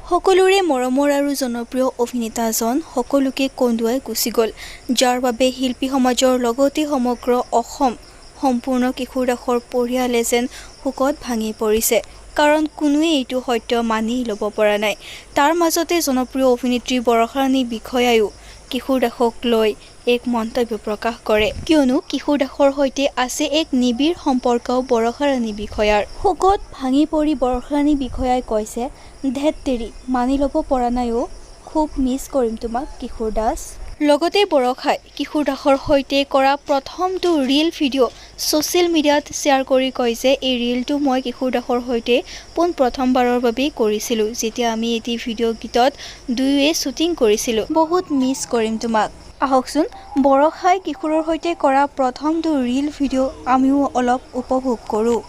সকলোৰে মৰমৰ আৰু জনপ্ৰিয় অভিনেতাজন সকলোকে কন্দুৱাই গুচি গ'ল, যাৰ বাবে শিল্পী সমাজৰ লগতে সমগ্ৰ অসম সম্পূৰ্ণ কিশোৰ দাসৰ পৰিয়ালে যেন শোকত ভাঙি পৰিছে। কাৰণ কোনোৱে এইটো সত্য মানি ল'ব পৰা নাই। তাৰ মাজতে জনপ্ৰিয় অভিনেত্ৰী বৰষা ৰাণী বিষয়াইও কিশোৰ দাসক লৈ এক মন্তব্য প্ৰকাশ কৰে, কিয়নো কিশোৰ দাসৰ সৈতে আছে এক নিবিড় সম্পৰ্কও বৰষা ৰাণী বিষয়াৰ। শোকত ভাঙি পৰি বৰষা ৰাণী বিষয়াই কৈছে, ধেৎ তেৰি, মানি ল'ব পৰা নাইও, খুব মিছ কৰিম তোমাক কিশোৰ দাস। লগতে বৰষাই কিশোৰ দাসৰ সৈতে কৰা প্ৰথমটো ৰিল ভিডিঅ' ছ'চিয়েল মিডিয়াত শ্বেয়াৰ কৰি কয় যে এই ৰিলটো মই কিশোৰ দাসৰ সৈতে প্ৰথমবাৰৰ বাবেই কৰিছিলোঁ, যেতিয়া আমি এটি ভিডিঅ' গীতত দুয়োৱে শ্বুটিং কৰিছিলোঁ। বহুত মিছ কৰিম তোমাক। আহকচোন বৰষাই কিশোৰৰ সৈতে কৰা প্ৰথমটো ৰিল ভিডিঅ' আমিও অলপ উপভোগ কৰোঁ।